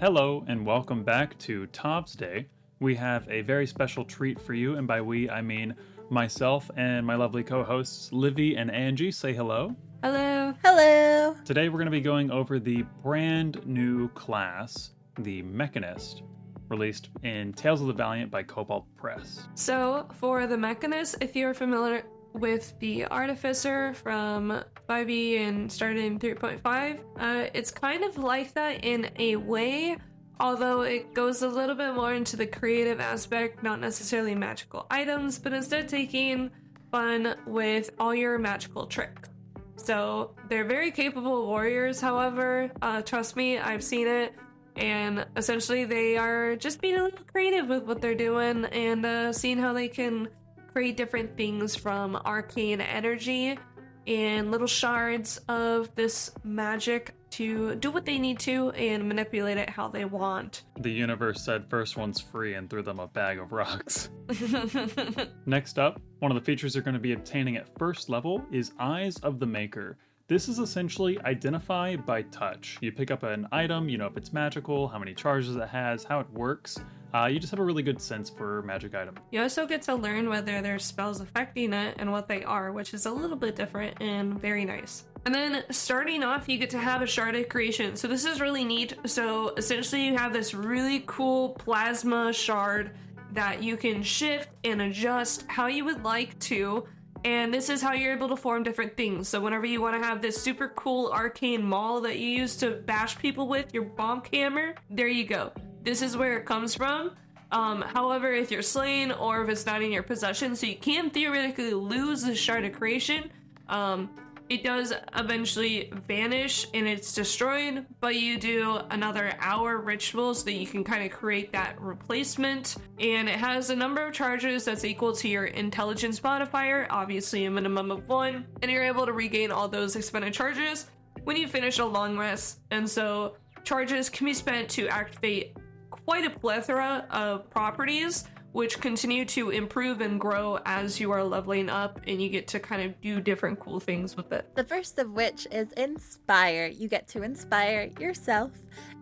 Hello and welcome back to ToVsday. We have a very special treat for you, and by we I mean myself and my lovely co-hosts Livi and Angie. Say hello. Hello. Hello. Today we're going to be going over the brand new class, the Mechanist, released in Tales of the Valiant by Kobold Press. So for the Mechanist, if you're familiar with the Artificer from 5e and started in 3.5, it's kind of like that in a way, although it goes a little bit more into the creative aspect, not necessarily magical items, but instead taking fun with all your magical tricks. So they're very capable warriors, however, trust me, I've seen it, and essentially they are just being a little creative with what they're doing and seeing how they can create different things from arcane energy and little shards of this magic to do what they need to and manipulate it how they want. The universe said first one's free and threw them a bag of rocks. Next up, one of the features you're going to be obtaining at first level is Eyes of the Maker. This is essentially identify by touch. You pick up an item, you know if it's magical, how many charges it has, how it works. You just have a really good sense for magic item. You also get to learn whether there's spells affecting it and what they are, which is a little bit different and very nice. And then starting off, you get to have a shard of creation. So this is really neat. So essentially you have this really cool plasma shard that you can shift and adjust how you would like to. And this is how you're able to form different things. So whenever you want to have this super cool arcane maul that you use to bash people with, your bonk hammer, there you go. This is where it comes from. However, if you're slain or if it's not in your possession, so you can theoretically lose the shard of creation, it does eventually vanish and it's destroyed, but you do another hour ritual so that you can kind of create that replacement. And it has a number of charges that's equal to your intelligence modifier, obviously a minimum of 1, and you're able to regain all those expended charges when you finish a long rest. And so charges can be spent to activate quite a plethora of properties, which continue to improve and grow as you are leveling up and you get to kind of do different cool things with it. The first of which is Inspire. You get to inspire yourself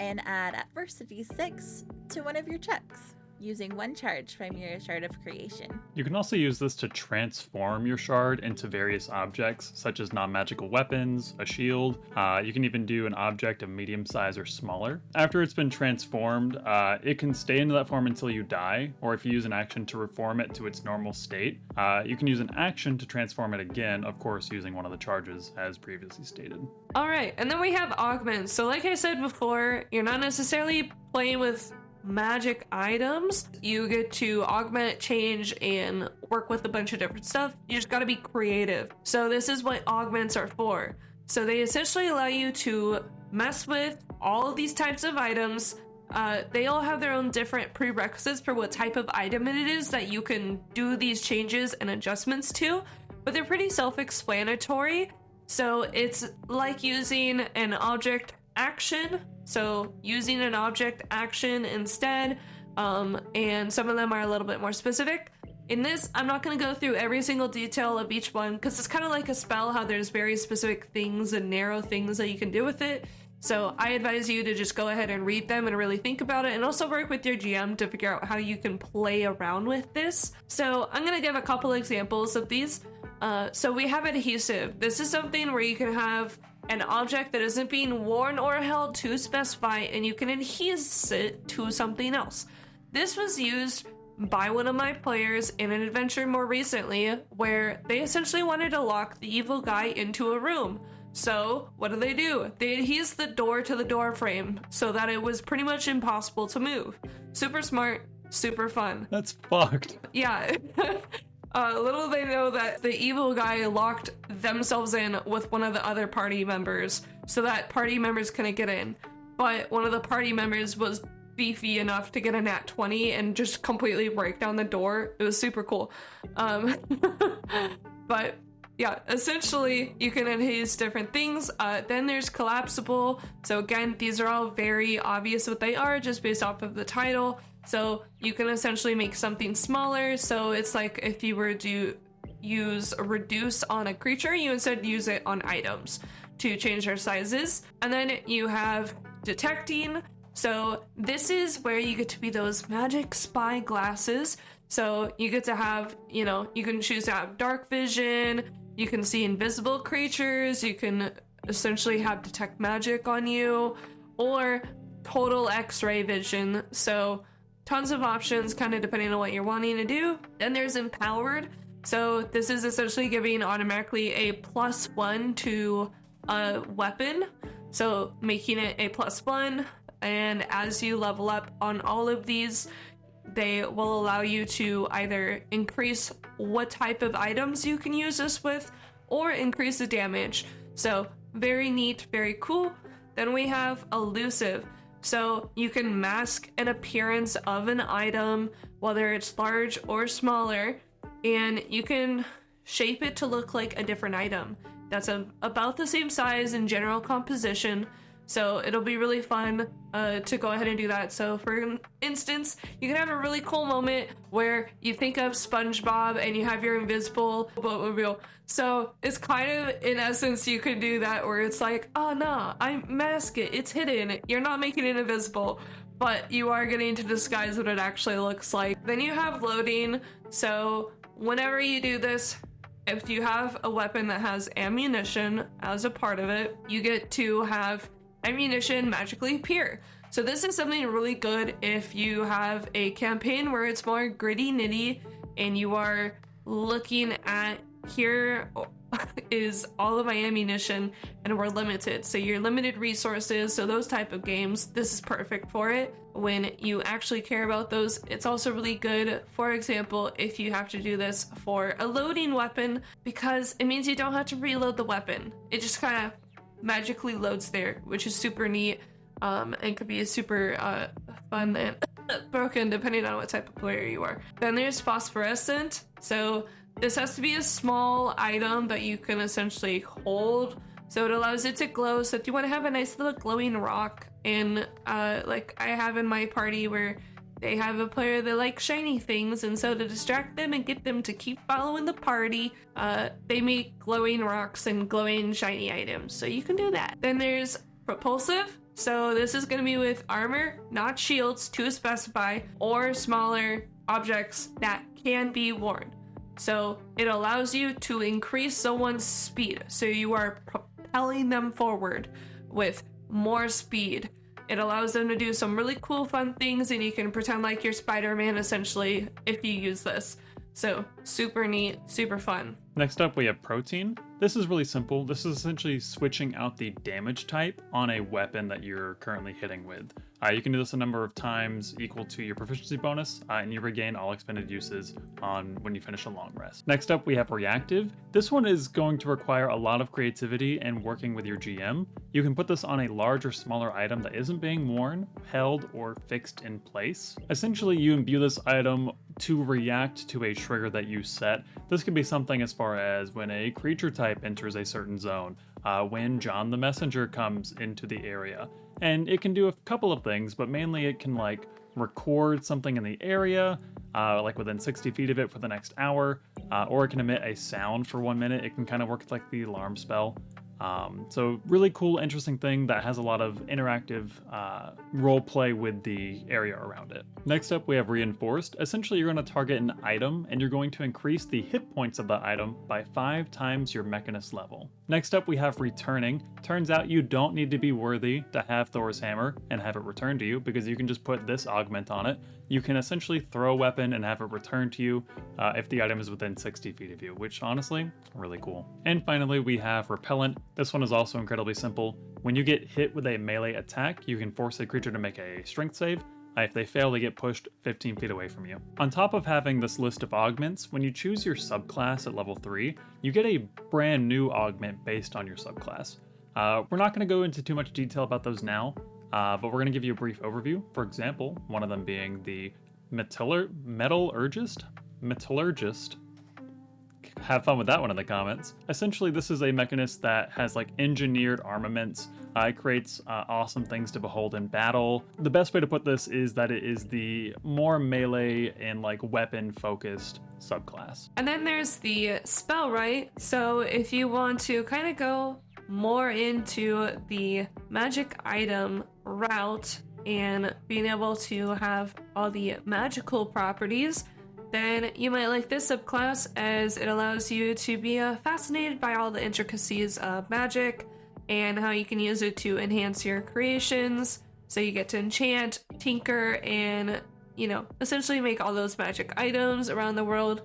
and add adversity 6 to one of your checks, using 1 charge from your shard of creation. You can also use this to transform your shard into various objects, such as non-magical weapons, a shield. You can even do an object of medium size or smaller. After it's been transformed, it can stay into that form until you die, or if you use an action to reform it to its normal state, you can use an action to transform it again, of course using one of the charges as previously stated. Alright, and then we have augments. So like I said before, you're not necessarily playing with magic items. You get to augment, change, and work with a bunch of different stuff. You just gotta be creative. So this is what augments are for. So they essentially allow you to mess with all of these types of items. They all have their own different prerequisites for what type of item it is that you can do these changes and adjustments to, but they're pretty self-explanatory. So it's like using an object action, so using an object action instead, and some of them are a little bit more specific. In this, I'm not going to go through every single detail of each one because it's kind of like a spell, how there's very specific things and narrow things that you can do with it. So I advise you to just go ahead and read them and really think about it, and also work with your GM to figure out how you can play around with this. So I'm going to give a couple examples of these. So we have adhesive. This is something where you can have an object that isn't being worn or held to specify, and you can adhese it to something else. This was used by one of my players in an adventure more recently where they essentially wanted to lock the evil guy into a room. So what do? They adhese the door to the door frame so that it was pretty much impossible to move. Super smart, super fun. That's fucked. Yeah. Little they know that the evil guy locked themselves in with one of the other party members so that party members couldn't get in. But one of the party members was beefy enough to get a nat 20 and just completely break down the door. It was super cool. But yeah, essentially you can adhese different things. Then there's collapsible. So again, these are all very obvious what they are just based off of the title. So you can essentially make something smaller. So it's like if you were to use a reduce on a creature, you instead use it on items to change their sizes. And then you have detecting. So this is where you get to be those magic spy glasses. So you get to have, you can choose to have dark vision, you can see invisible creatures, you can essentially have detect magic on you, or total X-ray vision. So tons of options, kind of depending on what you're wanting to do. Then there's empowered. So this is essentially giving automatically a +1 to a weapon. So making it a +1. And as you level up on all of these, they will allow you to either increase what type of items you can use this with, or increase the damage. So very neat, very cool. Then we have elusive. So you can mask an appearance of an item, whether it's large or smaller, and you can shape it to look like a different item that's about the same size and general composition. So it'll be really fun to go ahead and do that. So for instance, you can have a really cool moment where you think of SpongeBob and you have your invisible boatmobile. So it's kind of, in essence, you could do that where it's like, oh no, I mask it, it's hidden. You're not making it invisible, but you are getting to disguise what it actually looks like. Then you have loading. So whenever you do this, if you have a weapon that has ammunition as a part of it, you get to have ammunition magically appear. So this is something really good if you have a campaign where it's more gritty nitty and you are looking at, here is all of my ammunition and we're limited, so you're limited resources. So those type of games, this is perfect for it. When you actually care about those, it's also really good, for example, if you have to do this for a loading weapon, because it means you don't have to reload the weapon. It just kind of magically loads there, which is super neat, and could be a super fun and broken depending on what type of player you are. Then there's phosphorescent. So this has to be a small item that you can essentially hold, so it allows it to glow. So if you want to have a nice little glowing rock, and like I have in my party where they have a player that likes shiny things, and so to distract them and get them to keep following the party, they make glowing rocks and glowing shiny items. So you can do that. Then there's propulsive. So this is going to be with armor, not shields, to specify, or smaller objects that can be worn. So it allows you to increase someone's speed. So you are propelling them forward with more speed. It allows them to do some really cool, fun things, and you can pretend like you're Spider-Man essentially if you use this. So super neat, super fun. Next up, we have protein. This is really simple. This is essentially switching out the damage type on a weapon that you're currently hitting with. You can do this a number of times equal to your proficiency bonus, and you regain all expended uses on when you finish a long rest. Next up, we have reactive. This one is going to require a lot of creativity and working with your GM. You can put this on a large or smaller item that isn't being worn, held, or fixed in place. Essentially, you imbue this item to react to a trigger that you set. This could be something as far as when a creature type enters a certain zone, when John the Messenger comes into the area. And it can do a couple of things, but mainly it can like record something in the area, like within 60 feet of it for the next hour, or it can emit a sound for 1 minute. It can kind of work like the alarm spell. So really cool, interesting thing that has a lot of interactive role play with the area around it. Next up, we have reinforced. Essentially, you're going to target an item and you're going to increase the hit points of the item by 5 times your Mechanist level. Next up, we have returning. Turns out you don't need to be worthy to have Thor's hammer and have it returned to you, because you can just put this augment on it. You can essentially throw a weapon and have it returned to you if the item is within 60 feet of you, which honestly, really cool. And finally, we have repellent. This one is also incredibly simple. When you get hit with a melee attack, you can force a creature to make a strength save. If they fail, they get pushed 15 feet away from you. On top of having this list of augments, when you choose your subclass at level 3, you get a brand new augment based on your subclass. We're not going to go into too much detail about those now, but we're going to give you a brief overview. For example, one of them being the Metallurgist. Have fun with that one in the comments. Essentially, this is a Mechanist that has like engineered armaments. It creates awesome things to behold in battle. The best way to put this is that it is the more melee and like weapon focused subclass. And then there's the spell, right? So if you want to kind of go more into the magic item route, and being able to have all the magical properties, then you might like this subclass as it allows you to be fascinated by all the intricacies of magic and how you can use it to enhance your creations. So you get to enchant, tinker, and, you know, essentially make all those magic items around the world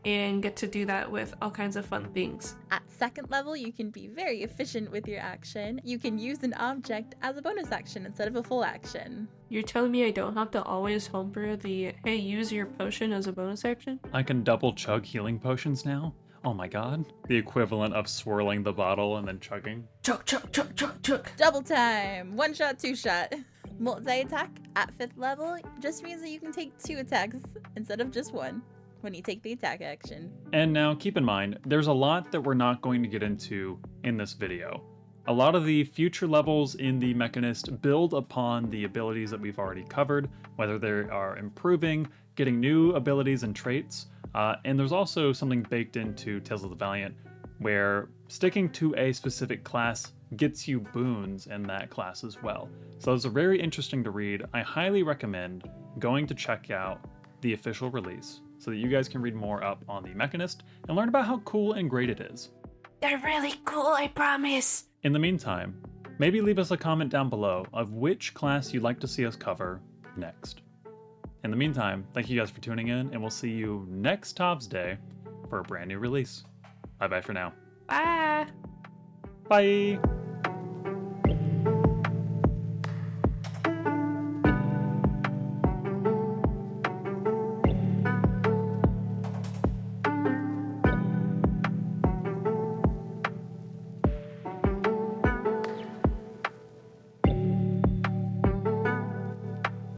and get to do that with all kinds of fun things. At 2nd level, you can be very efficient with your action. You can use an object as a bonus action instead of a full action. You're telling me I don't have to always homebrew the, hey, use your potion as a bonus action? I can double chug healing potions now? Oh my god. The equivalent of swirling the bottle and then chugging. Chug, chug, chug, chug, chug. Double time! 1 shot, 2 shot. Multi-attack at 5th level just means that you can take 2 attacks instead of just 1 when you take the attack action. And now keep in mind, there's a lot that we're not going to get into in this video. A lot of the future levels in the Mechanist build upon the abilities that we've already covered, whether they are improving, getting new abilities and traits, and there's also something baked into Tales of the Valiant where sticking to a specific class gets you boons in that class as well. So it's very interesting to read. I highly recommend going to check out the official release so that you guys can read more up on the Mechanist and learn about how cool and great it is. They're really cool, I promise. In the meantime, maybe leave us a comment down below of which class you'd like to see us cover next. In the meantime, thank you guys for tuning in, and we'll see you next ToVsday for a brand new release. Bye bye for now. Bye. Bye.